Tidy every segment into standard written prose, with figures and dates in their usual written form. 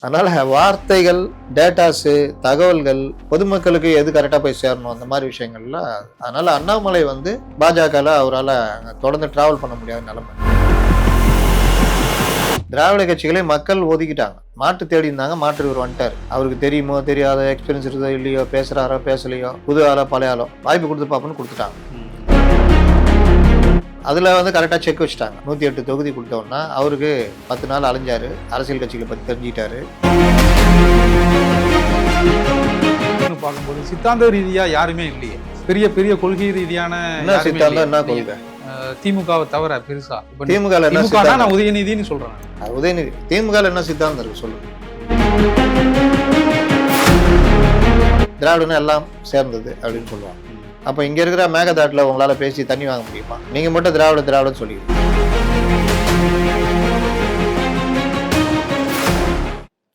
அதனால வார்த்தைகள், டேட்டாஸு, தகவல்கள் பொதுமக்களுக்கு எது கரெக்டாக போய் சேரணும் அந்த மாதிரி விஷயங்கள்ல. அதனால அண்ணாமலை வந்து பாஜகவில் அவரால் தொடர்ந்து டிராவல் பண்ண முடியாத நிலைமை. திராவிட கட்சிகளை மக்கள் ஒதுக்கிட்டாங்க. மாற்று தேடி இருந்தாங்க, மாற்று இவர் வந்துட்டார். அவருக்கு தெரியுமோ தெரியாத, எக்ஸ்பீரியன்ஸ் இருக்குதோ இல்லையோ, பேசுறாரோ பேசலையோ, புது ஆளோ பழைய ஆளோ வாய்ப்பு கொடுத்து பார்ப்போன்னு கொடுத்துட்டாங்க. அதில் வந்து கரெக்டாக செக் வச்சுட்டாங்க. 108 தொகுதி கொடுத்தோன்னா அவருக்கு 10 நாள் அலைஞ்சாரு, அரசியல் கட்சிகளை பற்றி தெரிஞ்சுக்கிட்டாரு. பார்க்கும்போது சித்தாந்த ரீதியா யாருமே இல்லையே. பெரிய பெரிய கொள்கை ரீதியான சித்தாந்தம் என்ன கொள்கை? திமுகவை தவிர பெருசா திமுக நான் உதயநிதினு சொல்றேன். உதயநிதி திமுக என்ன சித்தாந்தம் இருக்கு சொல்லுங்க. திராவிடன்னு எல்லாம் சேர்ந்தது அப்படின்னு சொல்லுவாங்க. அப்ப இங்க இருக்கிற மேகதாட்டுல உங்களால பேசி தண்ணி வாங்க முடியுமா? நீங்க மட்டும் திராவிடன்னு சொல்லிடுங்க.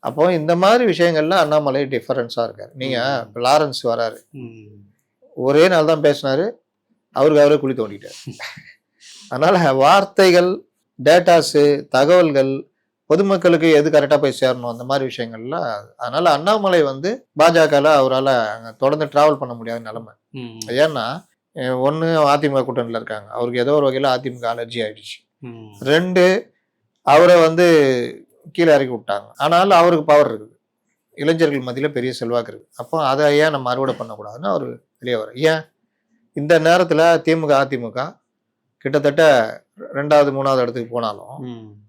அப்போ இந்த மாதிரி விஷயங்கள்ல அண்ணாமலை டிஃபரன்ஸா இருக்காரு. நீங்க லாரன்ஸ் வராரு, ஒரே நாள் தான் பேசினாரு, அவரே குழி தோண்டிட்டார். அதனால வார்த்தைகள், டேட்டாஸு, தகவல்கள் பொதுமக்களுக்கு எது கரெக்டாக போய் சேரணும் அந்த மாதிரி விஷயங்கள்ல. அதனால அண்ணாமலை வந்து பாஜகவில் அவரால் தொடர்ந்து டிராவல் பண்ண முடியாத நிலைமை. ஏன்னா ஒன்று அதிமுக கூட்டணியில் இருக்காங்க, அவருக்கு ஏதோ ஒரு வகையில் அதிமுக அலர்ஜி ஆயிடுச்சு. 2 அவரை வந்து கீழே இறக்கி விட்டாங்க. ஆனாலும் அவருக்கு பவர் இருக்குது, இளைஞர்கள் மத்தியில் பெரிய செல்வாக்கு இருக்குது. அப்போ அதை ஏன் நம்ம அறுவடை பண்ணக்கூடாதுன்னு அவர் வெளியே வர. ஏன் இந்த நேரத்தில் திமுக அதிமுக கிட்டத்தட்ட 2வது 3வது இடத்துக்கு போனாலும்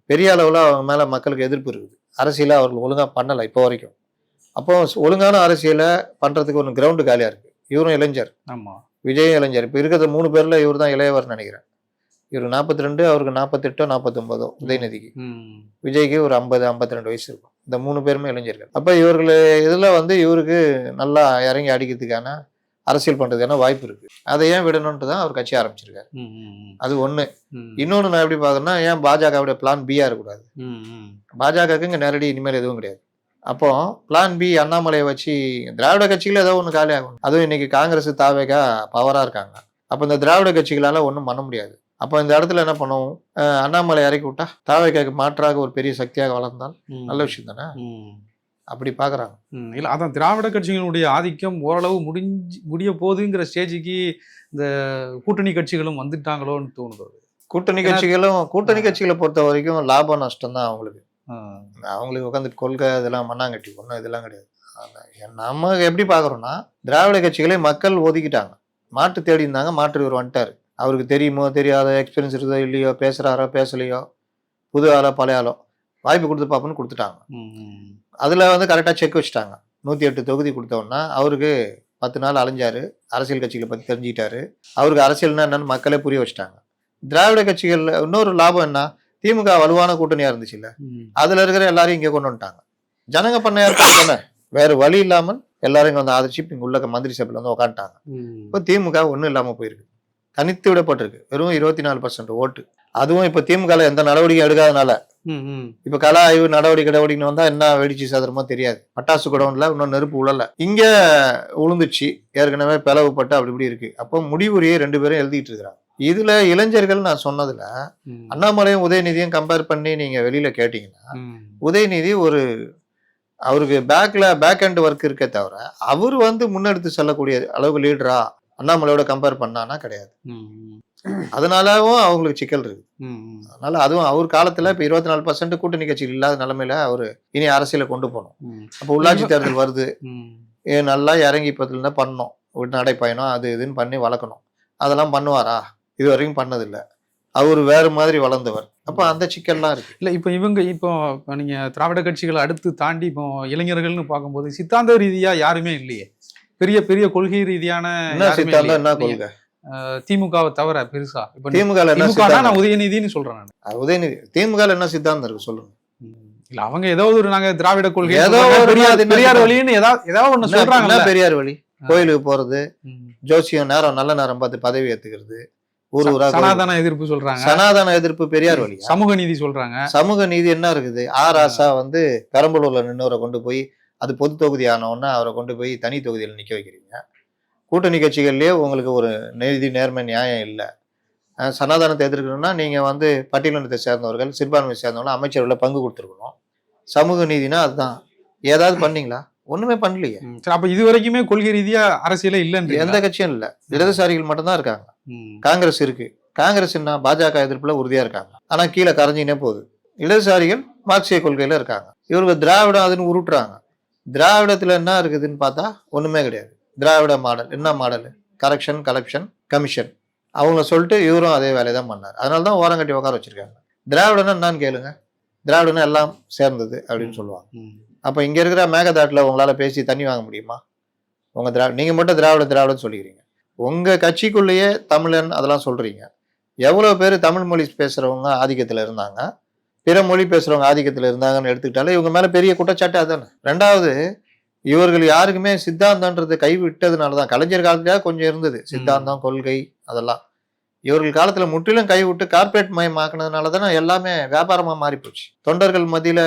பெரிய அளவில் அவங்க மேலே மக்களுக்கு எதிர்ப்பு இருக்குது. அரசியலை அவர்கள் ஒழுங்காக பண்ணலை இப்போ வரைக்கும். அப்போ ஒழுங்கான அரசியலை பண்ணுறதுக்கு ஒரு கிரவுண்டு காலியாக இருக்குது. இவரும் இளைஞர், விஜயும் இளைஞர். இப்போ இருக்கிற 3 பேரில் இவர் தான் இளையவர்னு நினைக்கிறேன். இவர் 42, அவருக்கு 48 49 உதயநிதிக்கு. விஜய்க்கு ஒரு 50 52 வயசு இருக்கும். இந்த 3 பேருமே இளைஞர்கள். அப்போ இவர்கள் இதில் வந்து இவருக்கு நல்லா இறங்கி அடிக்கிறதுக்கான அரசியல் பண்றதுக்கான வாய்ப்பு இருக்கு. அதை ஏன் விடணும்ட்டு தான் அவர் கட்சி ஆரம்பிச்சிருக்காரு. அது ஒண்ணு. இன்னொன்னு நான் எப்படி பாக்குறேன்னா, ஏன் பாஜகவுடைய பிளான் பியா இருக்கக்கூடாது? பாஜகவுக்கு இங்க நேரடி இனிமேல் எதுவும் கிடையாது. அப்போ பிளான் பி அண்ணாமலையை வச்சு திராவிட கட்சிகள் ஏதோ ஒண்ணு காலி ஆகும். அதுவும் இன்னைக்கு காங்கிரஸ் தாவேகா பவரா இருக்காங்க. அப்ப இந்த திராவிட கட்சிகளால ஒன்றும் பண்ண முடியாது. அப்போ இந்த இடத்துல என்ன பண்ணுவோம்? அண்ணாமலை இறக்கி விட்டா தாவேகாக்கு மாற்றாக ஒரு பெரிய சக்தியாக வளர்ந்தால் நல்ல விஷயம் தானே. அப்படி பாக்குறாங்க. இல்ல அதான் திராவிட கட்சிகளுடைய ஆதிக்கம் ஓரளவு முடிய போகுதுங்கிற ஸ்டேஜுக்கு இந்த கூட்டணி கட்சிகளும் வந்துட்டாங்களோன்னு தோணுது. கூட்டணி கட்சிகளை பொறுத்த வரைக்கும் லாபம் நஷ்டம் தான் அவங்களுக்கு. அவங்களுக்கு உட்காந்து கொள்கை இதெல்லாம் மண்ணாங்கட்டி ஒன்றும் இதெல்லாம் கிடையாது. நம்ம எப்படி பாக்குறோம்னா, திராவிட கட்சிகளை மக்கள் ஒதுக்கிட்டாங்க. மாற்று தேடி இருந்தாங்க, மாற்று இவர் வந்துட்டாரு. அவருக்கு தெரியுமோ தெரியாத, எக்ஸ்பீரியன்ஸ் இருக்குதோ இல்லையோ, பேசுறாரோ பேசலையோ, புது ஆளோ பழைய ஆளோ வாய்ப்பு கொடுத்து பார்ப்போன்னு கொடுத்துட்டாங்க. அதில் வந்து கரெக்டாக செக் வச்சுட்டாங்க. 108 தொகுதி கொடுத்தோன்னா அவருக்கு 10 நாள் அலைஞ்சாரு, அரசியல் கட்சிகளை பற்றி தெரிஞ்சுக்கிட்டாரு. அவருக்கு அரசியல்னா என்னன்னு மக்களே புரிய வச்சுட்டாங்க. திராவிட கட்சிகள் இன்னொரு லாபம் என்ன? திமுக வலுவான கூட்டணியாக இருந்துச்சு இல்லை, அதில் இருக்கிற எல்லாரையும் இங்கே கொண்டு வந்துட்டாங்க. ஜனங்க பண்ணையா இருக்காங்க, வேறு வழி இல்லாமல் எல்லாரும் இங்கே வந்து ஆதரிச்சு இங்கே உள்ள மந்திரி சபையில் வந்து உட்காந்துட்டாங்க. இப்போ திமுக ஒன்றும் இல்லாமல் போயிருக்கு, தனித்து விடப்பட்டிருக்கு. வெறும் 24% ஓட்டு. அதுவும் இப்ப திமுக எந்த நடவடிக்கையும் எடுக்காதனால இப்ப கள ஆய்வு நடவடிக்கைன்னு வந்தா என்ன வெடிச்சு சதுரமோ தெரியாது. பட்டாசு குடவுன்ல இன்னும் நெருப்பு உழல, இங்க உளுந்துச்சு, ஏற்கனவே பிளவுப்பட்டு அப்படி இப்படி இருக்கு. அப்போ முடிவுரையை 2 பேரும் எழுதிட்டு இருக்கிறாங்க. இதுல இளைஞர்கள் நான் சொன்னதுல அண்ணாமலையும் உதயநிதியும் கம்பேர் பண்ணி நீங்க வெளியில கேட்டீங்கன்னா, உதயநிதி ஒரு அவருக்கு பேக் ஹேண்ட் ஒர்க் இருக்கே தவிர அவர் வந்து முன்னெடுத்து செல்லக்கூடிய அளவுக்கு லீடரா அண்ணாமலையோட கம்பேர் பண்ணானா கிடையாது. அதனாலவும் அவங்களுக்கு சிக்கல் இருக்கு. அதனால அதுவும் அவர் காலத்துல இப்ப 24% கூட்டணி கட்சிகள் இல்லாத நிலைமையில அவரு இனி அரசியலை கொண்டு போகணும். அப்ப உள்ளாட்சி தேர்தல் வருது, நல்லா இறங்கி இப்பத்துல இருந்தா பண்ணணும், நடைப்பயணம் அது இதுன்னு பண்ணி வளர்க்கணும். அதெல்லாம் பண்ணுவாரா? இது வரைக்கும் பண்ணதில்லை. அவர் வேறு மாதிரி வளர்ந்தவர். அப்ப அந்த சிக்கல்லாம் இருக்கு. இல்ல இப்போ நீங்க திராவிட கட்சிகளை அடுத்து தாண்டி இப்போ இளைஞர்கள்னு பார்க்கும்போது சித்தாந்த ரீதியா யாருமே இல்லையே. பெரிய பெரிய கொள்கை ரீதியான சித்தாந்தம் என்ன கொள்கை? திமுகவை தவிர பெருசா திமுக நான் உதயநிதினு சொல்றேன். உதயநிதி திமுக என்ன சித்தாந்தம் இருக்கு சொல்லுங்க. இல்ல அவங்க ஏதோ ஒரு நாங்க திராவிட கொள்கை ஏதோ பெரியார் வழின்னு ஏதாவது ஒண்ணு சொல்றாங்க. பெரியார் வழி, கோயிலுக்கு போறது, ஜோசியம் நேரம் நல்ல நேரம் பார்த்து பதவி ஏத்துக்கிறது, ஊர் ஊரா சனாதன எதிர்ப்பு சொல்றாங்க. சனாதன எதிர்ப்பு பெரியார் வழி. சமூக நீதி சொல்றாங்க. சமூக நீதி என்ன இருக்குது? ராசா வந்து பெரம்பலூர்ல நின்னவரை கொண்டு போய், அது பொது தொகுதி ஆனவுடனே அவரை கொண்டு போய் தனி தொகுதியில் நிக்க வைக்கிறீங்க. கூட்டணி கட்சிகள்லயே உங்களுக்கு ஒரு நீதி நேர்மை நியாயம் இல்லை. சனாதனத்தை எதிர்க்கணும்னா நீங்க வந்து பட்டியலினத்தை சேர்ந்தவர்கள், சிறுபான்மையை சேர்ந்தவர்கள் அமைச்சர்களை பங்கு கொடுத்துருக்கணும். சமூக நீதினா அதுதான். ஏதாவது பண்ணீங்களா? ஒண்ணுமே பண்ணலையே. சரி, அப்ப இது வரைக்குமே கொள்கை ரீதியா அரசியலே இல்லைன்னு எந்த கட்சியும் இல்ல. இடதுசாரிகள் மட்டும்தான் இருக்காங்க. காங்கிரஸ் இருக்கு. காங்கிரஸ் என்ன பாஜக எதிர்ப்புல உறுதியா இருக்காங்க. ஆனா கீழே கரைஞ்சினே போகுது. இடதுசாரிகள் மார்க்சிய கொள்கையில இருக்காங்க. இவருக்கு திராவிடம் அதுன்னு உருட்டுறாங்க. திராவிடத்துல என்ன இருக்குதுன்னு பார்த்தா ஒண்ணுமே கிடையாது. திராவிட மாடல் என்ன மாடல்? Correction, collection, commission. அவங்க சொல்லிட்டு இவரும் அதே வேலையை தான் பண்ணார். அதனாலதான் ஓரங்கட்டி உட்கார வச்சிருக்காங்க. திராவிடம்னா என்னன்னு கேளுங்க. திராவிடம்னா எல்லாம் சேர்ந்தது அப்படின்னு சொல்லுவாங்க. அப்ப இங்க இருக்கிற மேகதாட்டுல உங்களால பேசி தண்ணி வாங்க முடியுமா? உங்க நீங்க மட்டும் திராவிடம் சொல்லிக்கிறீங்க. உங்க கட்சிக்குள்ளேயே தமிழன் அதெல்லாம் சொல்றீங்க. எவ்வளவு பேர் தமிழ் மொழி பேசுறவங்க ஆதிக்கத்துல இருந்தாங்க, பிற மொழி பேசுறவங்க ஆதிக்கத்துல இருந்தாங்கன்னு எடுத்துக்கிட்டாலே இவங்க மேல பெரிய குற்றச்சாட்டு அதானே. ரெண்டாவது, இவர்கள் யாருக்குமே சித்தாந்தன்றது கைவிட்டதுனாலதான். கலைஞர் காலத்துல கொஞ்சம் இருந்தது சித்தாந்தம், கொள்கை அதெல்லாம். இவர்கள் காலத்துல முற்றிலும் கைவிட்டு கார்பரேட் மயமாக்குனதுனால தானே எல்லாமே வியாபாரமா மாறி போச்சு. தொண்டர்கள் மத்தியில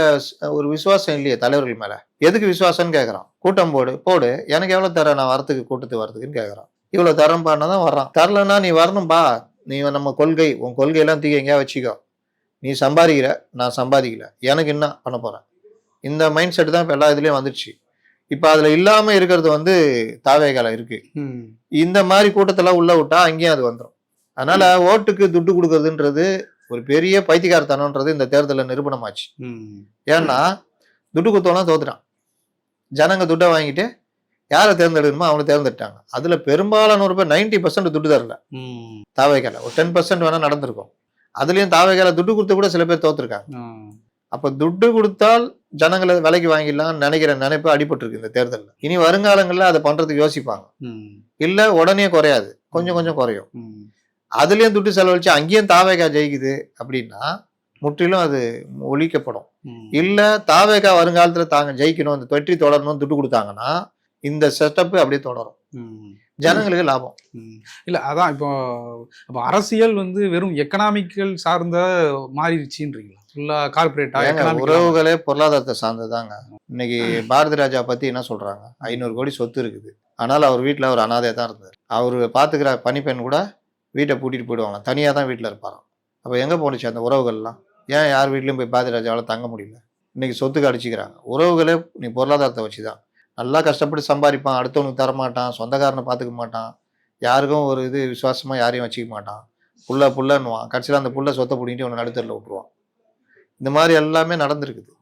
ஒரு விசுவாசம் இல்லையே தலைவர்கள் மேல. எதுக்கு விசுவாசம்னு கேட்கறான். கூட்டம் போடு, எனக்கு எவ்வளவு தர நான் வரத்துக்கு கூட்டத்துக்கு வரதுக்குன்னு கேட்கறான். இவ்வளவு தரம்பான்னா தான் வர்றான். தரலன்னா நீ வரணும்பா, நீ நம்ம கொள்கை, உன் கொள்கையெல்லாம் தூக்கி எங்கேயா வச்சுக்கோ, நீ சம்பாதிக்கிற, நான் சம்பாதிக்கல, எனக்கு என்ன பண்ண போறேன், இந்த மைண்ட் செட் தான் இப்ப எல்லா இதுலயும் வந்துருச்சு. இப்ப அதுல இல்லாம இருக்கிறது தாவேகால இருக்கு. இந்த மாதிரி கூட்டத்தெல்லாம் உள்ள விட்டா அங்கேயும் அது வந்துடும். அதனால ஓட்டுக்கு துட்டு கொடுக்கறதுன்றது ஒரு பெரிய பைத்தியக்காரத்தனம்ன்றது இந்த தேர்தலில் நிரூபணமாச்சு. ஏன்னா துட்டு கொடுத்தோம்னா தோத்துட்டான். ஜனங்க துட்டை வாங்கிட்டு யாரை தேர்ந்தெடுக்கணுமோ அவனை தேர்ந்தெடுத்தாங்க. அதுல பெரும்பாலான பேர் 90% துட்டு தரல. தாவேகால ஒரு 10% வேணா நடந்திருக்கும். அதுலயும் தாவேகால துட்டு கொடுத்து கூட சில பேர் தோத்துருக்காங்க. அப்ப துட்டு கொடுத்தால் ஜனங்களை விலைக்கு வாங்கிடலாம் நினைக்கிற நினைப்பு அடிபட்டு இருக்கு இந்த தேர்தலில். இனி வருங்காலங்கள்ல அதை பண்றதுக்கு யோசிப்பாங்க. இல்ல உடனே குறையாது, கொஞ்சம் கொஞ்சம் குறையும். அதுலயும் துட்டு செலவழிச்சு அங்கேயும் தாவேகா ஜெயிக்குது அப்படின்னா முற்றிலும் அது ஒழிக்கப்படும். இல்ல தாவேகா வருங்காலத்துல தாங்க ஜெயிக்கணும், இந்த வெற்றி தொடரணும் துட்டு கொடுத்தாங்கன்னா இந்த செட்டப் அப்படியே தொடரும். ஜனங்களுக்கு லாபம் இல்ல. அதான் இப்போ அரசியல் வெறும் எக்கனாமிக்கல் சார்ந்த மாறிடுச்சுன்றீங்களா? ஃபுல்லா கார்பரேட்டா? உறவுகளே பொருளாதாரத்தை சார்ந்ததாங்க. இன்னைக்கு பாரதி ராஜா பத்தி என்ன சொல்றாங்க? 500 கோடி சொத்து இருக்குது. ஆனால் அவர் வீட்டுல ஒரு அனாதையா தான் இருந்தார். அவரு பாத்துக்கிற பணிப்பெண் கூட வீட்டை பூட்டிட்டு போயிடுவாங்க. தனியாக தான் வீட்டில் இருப்பாராம். அப்போ எங்கே போணுச்சு அந்த உறவுகள்லாம்? ஏன் யார் வீட்லையும் போய் பாரதி ராஜாவால் தங்க முடியல? இன்னைக்கு சொத்துக்கு அடிச்சுக்கிறாங்க. உறவுகளே நீ பொருளாதாரத்தை வச்சு தான். நல்லா கஷ்டப்பட்டு சம்பாதிப்பான், அடுத்தவனுக்கு தரமாட்டான், சொந்தக்காரனை பார்த்துக்க மாட்டான், யாருக்கும் ஒரு இது விசுவாசமாக யாரையும் வச்சுக்க மாட்டான், புள்ளன்னுவான். கடைசியில் அந்த புள்ள சொத்தை பிடிக்கிட்டு அவனை நடுத்தரில் விட்டுருவான். இந்த மாதிரி எல்லாமே நடந்திருக்குது.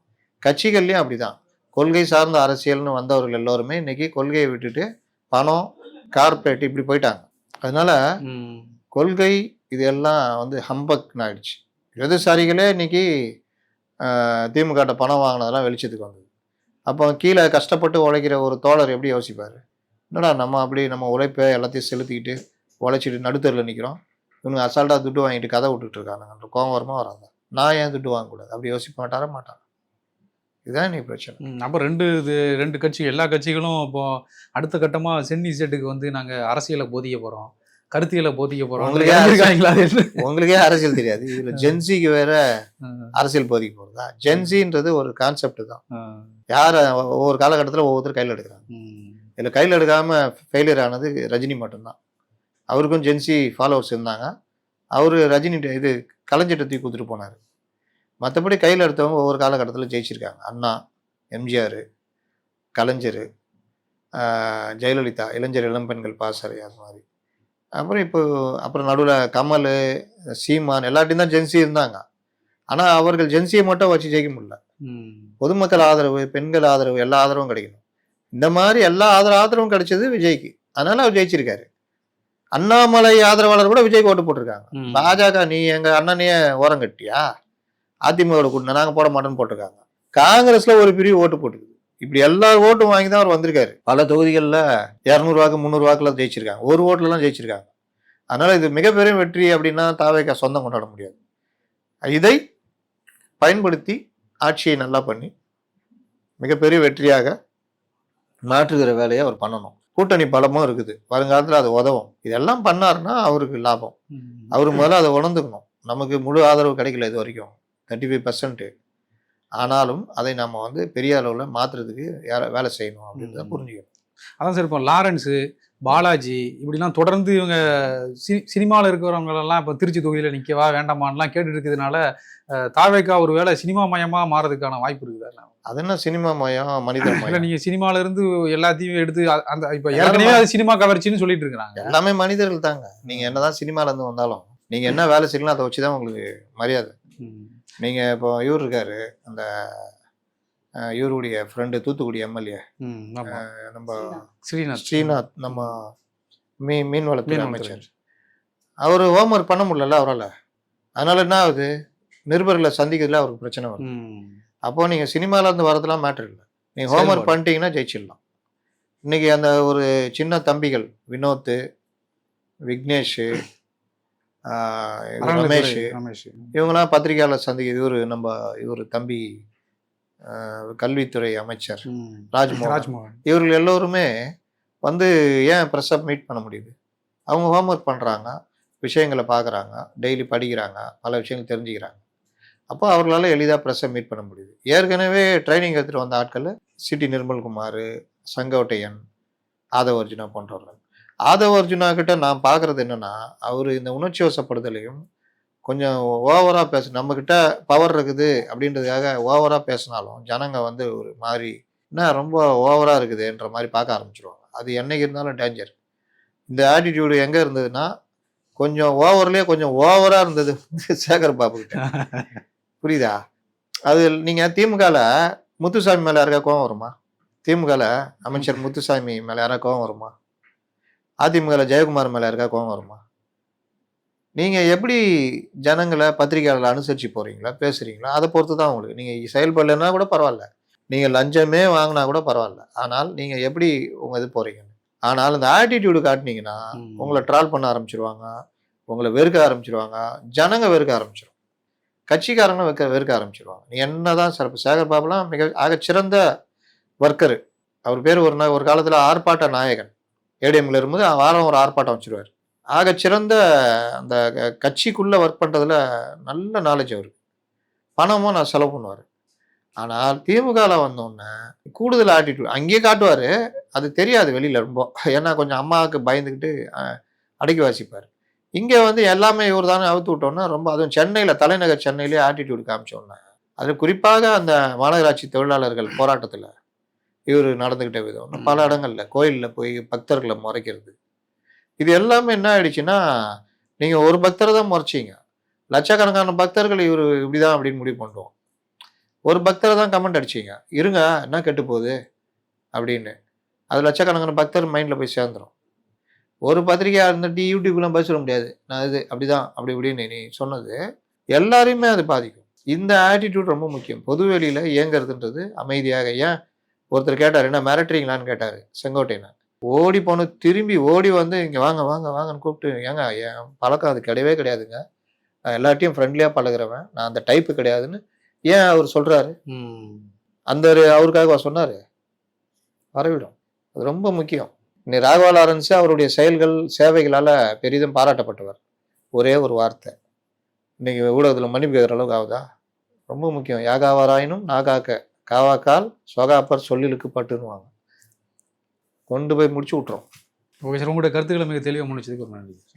கட்சிகள்லையும் அப்படிதான். கொள்கை சார்ந்த அரசியல்னு வந்தவர்கள் எல்லோருமே இன்னைக்கு கொள்கையை விட்டுட்டு பணம், கார்பரேட் இப்படி போயிட்டாங்க. அதனால கொள்கை இது எல்லாம் ஹம்பக்னு ஆயிடுச்சு. இடதுசாரிகளே இன்னைக்கு திமுக பணம் வாங்கினதெல்லாம் வெளிச்சத்துக்கு வந்தது. அப்போ கீழே கஷ்டப்பட்டு உழைக்கிற ஒரு தோழர் எப்படி யோசிப்பாரு? என்னடா நம்ம உழைப்பை எல்லாத்தையும் செலுத்திக்கிட்டு உழைச்சிட்டு நடுத்தரில் நிற்கிறோம், இவனுக்கு அசால்ட்டாக துட்டு வாங்கிட்டு கதை விட்டுட்டு இருக்கானுங்கன்ற கோபம் வரமா வராங்க. நான் ஏன் துட்டு வாங்கக்கூடாது அப்படி யோசிக்க மாட்டான். இதுதான் நீ பிரச்சனை. அப்போ ரெண்டு கட்சிகள், எல்லா கட்சிகளும் இப்போ அடுத்த கட்டமா சென்னி செட்டுக்கு நாங்கள் அரசியலை போதிக்க போறோம், கருத்தியலை போதிக்க போறோம். உங்களுக்கே அரசியல் தெரியாது, இதுல ஜென்சிக்கு வேற அரசியல் போதிக்க போறதா? ஜென்சின்றது ஒரு கான்செப்ட் தான். யார ஒவ்வொரு காலகட்டத்தில் ஒவ்வொருத்தர் கையில் எடுக்கிறாங்க. இதுல கையில் எடுக்காம ஃபெயிலியர் ஆனது ரஜினி மட்டும்தான். அவருக்கும் ஜென்சி ஃபாலோவர்ஸ் இருந்தாங்க. அவரு ரஜினி இது கலைஞர்கிட்ட தூக்கி கொடுத்துட்டு போனார். மற்றபடி கையில் எடுத்தவங்க ஒவ்வொரு காலகட்டத்தில் ஜெயிச்சிருக்காங்க. அண்ணா, எம்ஜிஆர், கலைஞர், ஜெயலலிதா, இளைஞர் இளம்பெண்கள் பாசறை, அது மாதிரி. அப்புறம் நடுவில் கமல், சீமான் எல்லாத்தையும் தான் ஜென்சி இருந்தாங்க. ஆனால் அவர்கள் ஜென்சியை மட்டும் வச்சு ஜெயிக்க முடியல. பொதுமக்கள் ஆதரவு, பெண்கள் ஆதரவு, எல்லா ஆதரவும் கிடைக்கணும். இந்த மாதிரி எல்லா ஆதரவும் கிடைச்சது விஜய்க்கு. அதனால அவர் ஜெயிச்சிருக்காரு. அண்ணாமலை ஆதரவாளர் கூட விஜய்க்கு ஓட்டு போட்டிருக்காங்க. பாஜக நீ எங்க அண்ணனையே ஓரம் கட்டியா, அதிமுக கூட்டினா நாங்க போட மாட்டோம்னு போட்டிருக்காங்க. காங்கிரஸ்ல ஒரு பிரிவு ஓட்டு போட்டுருக்கு. இப்படி எல்லா ஓட்டும் வாங்கி தான் அவர் வந்திருக்காரு. பல தொகுதிகளில் 200 வாக்கு 300 வாக்குல ஜெயிச்சிருக்காங்க. ஒரு ஓட்டுலாம் ஜெயிச்சிருக்காங்க. அதனால இது மிகப்பெரிய வெற்றி அப்படின்னா தாவேகா சொந்தம் கொண்டாட முடியாது. இதை பயன்படுத்தி ஆட்சியை நல்லா பண்ணி மிகப்பெரிய வெற்றியாக மாற்றுகிற வேலையை அவர் பண்ணணும். கூட்டணி பலமும் இருக்குது, வருங்காலத்தில் அது உதவும். இதெல்லாம் பண்ணாருன்னா அவருக்கு லாபம். அவரு முதல்ல அதை உணர்ந்துக்கணும். நமக்கு முழு ஆதரவு கிடைக்கல இது வரைக்கும், 35%. ஆனாலும் அதை நம்ம பெரிய அளவில் மாற்றுறதுக்கு வேலை செய்யணும் அப்படின்றத புரிஞ்சுக்கணும். அதான் சார். இப்போ லாரன்ஸு, பாலாஜி இப்படிலாம் தொடர்ந்து இவங்க சினிமாவில் இருக்கிறவங்களெல்லாம் இப்போ திருச்சி தொகுதியில் நிற்கவா வேண்டாமான்லாம் கேட்டுட்டு இருக்கிறதுனால தாவேக்கா ஒரு வேளை சினிமா மயமாக மாறதுக்கான வாய்ப்பு இருக்குதா? அது என்ன சினிமா மயம், மனித இல்லை, மயம்? நீங்கள் சினிமால இருந்து எல்லாத்தையும் எடுத்து அந்த இப்போ ஏற்கனவே அது சினிமா கவர்ச்சின்னு சொல்லிட்டு இருக்கிறாங்க. எல்லாமே மனிதர்கள் தாங்க. நீங்க என்னதான் சினிமால இருந்து வந்தாலும் நீங்க என்ன வேலை செய்யலாம் அதை வச்சுதான் உங்களுக்கு மரியாதை. நீங்க இப்போ இவர் இருக்காரு, அந்த இவருடைய ஃப்ரெண்டு தூத்துக்குடி எம்எல்ஏ நம்ம ஸ்ரீநாத், நம்ம மீன்வளத்துறை அமைச்சர். அவர் ஹோம்ஒர்க் பண்ண முடியல அவரால். அதனால என்ன ஆகுது, நிருபர்களை சந்திக்கிறதுல அவருக்கு பிரச்சனை வரும். அப்போ நீங்க சினிமால இருந்து வரதெல்லாம் மேட்டர் இல்லை, நீங்க ஹோம்ஒர்க் பண்ணிட்டீங்கன்னா ஜெயிச்சிடலாம். இன்னைக்கு அந்த ஒரு சின்ன தம்பிகள் வினோத், விக்னேஷ், ரமேஷ், இவங்கெல்லாம் பத்திரிகையாளர் சந்திக்க இவர் தம்பி கல்வித்துறை அமைச்சர் ராஜ்மோகன், இவர்கள் எல்லோருமே வந்து ஏன் ப்ரெஸ் அப் மீட் பண்ண முடியுது? அவங்க ஹோம்ஒர்க் பண்ணுறாங்க, விஷயங்களை பார்க்குறாங்க, டெய்லி படிக்கிறாங்க, பல விஷயங்கள் தெரிஞ்சுக்கிறாங்க. அப்போ அவர்களால் எளிதாக ப்ரெஸ்ஸை மீட் பண்ண முடியுது. ஏற்கனவே ட்ரைனிங் எடுத்துகிட்டு வந்த ஆட்கள் சிட்டி நிர்மல்குமார், செங்கோட்டையன், ஆதவ அர்ஜுனா போன்றவர்கள். ஆதவ அர்ஜுனா கிட்ட நான் பார்க்குறது என்னென்னா, அவர் இந்த உணர்ச்சி வசப்படுதலையும் கொஞ்சம் ஓவராக நம்மக்கிட்ட பவர் இருக்குது அப்படின்றதுக்காக ஓவராக பேசினாலும் ஜனங்க வந்து ஒரு மாதிரி என்ன ரொம்ப ஓவராக இருக்குதுன்ற மாதிரி பார்க்க ஆரம்பிச்சிருவாங்க. அது என்னைக்கு இருந்தாலும் டேஞ்சர். இந்த ஆட்டிடியூடு எங்கே இருந்ததுன்னா, கொஞ்சம் ஓவர்லேயே கொஞ்சம் ஓவராக இருந்தது சேகர் பாபு கிட்ட. புரியுதா? அது நீங்கள் திமுகவில் முத்துசாமி மேலே யாருக்கா கோவம் வருமா? திமுகவில் அமைச்சர் முத்துசாமி மேலே யாரா கோவம் வருமா? அதிமுகவில் ஜெயக்குமார் மேலே யாருக்கா கோவம் வருமா? நீங்கள் எப்படி ஜனங்களை பத்திரிகையாளர்களை அனுசரித்து போகிறீங்களா, பேசுகிறீங்களா, அதை பொறுத்து தான் உங்களுக்கு. நீங்கள் செயல்படலைன்னா கூட பரவாயில்ல, நீங்கள் லஞ்சமே வாங்கினா கூட பரவாயில்ல, ஆனால் நீங்கள் எப்படி உங்கள் இது போகிறீங்க. ஆனால் இந்த ஆட்டிடியூடு காட்டினீங்கன்னா உங்களை ட்ரால் பண்ண ஆரம்பிச்சிருவாங்க, உங்களை வெறுக்க ஆரம்பிச்சிருவாங்க, ஜனங்க வெறுக்க ஆரம்பிச்சிடும், கட்சிக்காரங்களும் வெறுக்க ஆரம்பிச்சிருவாங்க. நீ என்ன தான் சிறப்பு. சேகர் பாபுலாம் ஆகச்சிறந்த ஒர்க்கரு. அவர் பேர் ஒரு காலத்தில் ஆர்ப்பாட்ட நாயகன். ஏடிஎம்ல இருக்கும்போது வாரம் ஒரு ஆர்ப்பாட்டம் வச்சுருவார். ஆகச்சிறந்த அந்த கட்சிக்குள்ளே ஒர்க் பண்ணுறதுல நல்ல நாலேஜ் அவருக்கு. பணமும் நான் செலவு பண்ணுவார். ஆனால் திமுகவில் வந்தோடனே கூடுதல் ஆட்டிடியூட் அங்கேயே காட்டுவார். அது தெரியாது வெளியில் ரொம்ப, ஏன்னா கொஞ்சம் அம்மாவுக்கு பயந்துக்கிட்டு அடக்கி வாசிப்பார். இங்கே வந்து எல்லாமே இவர் தானே அவுத்து விட்டோன்னா ரொம்ப, அதுவும் சென்னையில், தலைநகர் சென்னையிலே ஆட்டிடியூடு காமிச்சோன்னே, அது குறிப்பாக அந்த மாநகராட்சி தொழிலாளர்கள் போராட்டத்தில் இவர் நடந்துக்கிட்ட விதம், பல இடங்களில் கோயிலில் போய் பக்தர்களை முறைக்கிறது, இது எல்லாமே என்ன ஆயிடுச்சுன்னா, நீங்கள் ஒரு பக்தரை தான் முறைச்சிங்க, லட்சக்கணக்கான பக்தர்கள் இவர் இப்படிதான் அப்படின்னு முடிவு பண்ணுவோம். ஒரு பக்தரை தான் கமெண்ட் அடிச்சிங்க, இருங்க என்ன கெட்டு போகுது அப்படின்னு, அது லட்சக்கணக்கான பக்தர் மைண்டில் போய் சேர்ந்துடும். ஒரு பத்திரிகையாக இருந்துட்டு யூடியூப்லாம் பேச முடியாது, நான் இது அப்படிதான் அப்படி இப்படின்னு நீ சொன்னது எல்லாரையுமே அது பாதிக்கும். இந்த ஆட்டிடியூட் ரொம்ப முக்கியம். பொதுவெளியில் இயங்குறதுன்றது அமைதியாக. ஏன் ஒருத்தர் கேட்டார், என்ன மிரட்டுறீங்களான்னு கேட்டார் செங்கோட்டையனை. ஓடி போன திரும்பி ஓடி வந்து இங்கே வாங்க வாங்க வாங்கன்னு கூப்பிட்டு, ஏங்க என் பழக்கம் அது கிடையவே கிடையாதுங்க, நான் எல்லாத்தையும் ஃப்ரெண்ட்லியாக பழகிறவன், நான் அந்த டைப்பு கிடையாதுன்னு ஏன் அவர் சொல்கிறாரு? அந்த அவருக்காக சொன்னார், வரவிடும். அது ரொம்ப முக்கியம். இன்னைக்கு ராகவா லாரன்ஸ் அவருடைய செயல்கள் சேவைகளால் பெரிதும் பாராட்டப்பட்டவர். ஒரே ஒரு வார்த்தை இன்னைக்கு ஊடகத்தில் மன்னிப்பு கேட்குற அளவுக்கு ஆகுதா? ரொம்ப முக்கியம். யாகாவாராயினும் நாகாக்க காவாக்கால் சோகாப்பர் சொல்லிலுக்கு பட்டுன்னுவாங்க. கொண்டு போய் முடிச்சு விட்டுரும். ஓகே சார், உங்களோட கருத்துக்களை மிக தெளிவாக முடிச்சதுக்கு ஒரு நன்றி.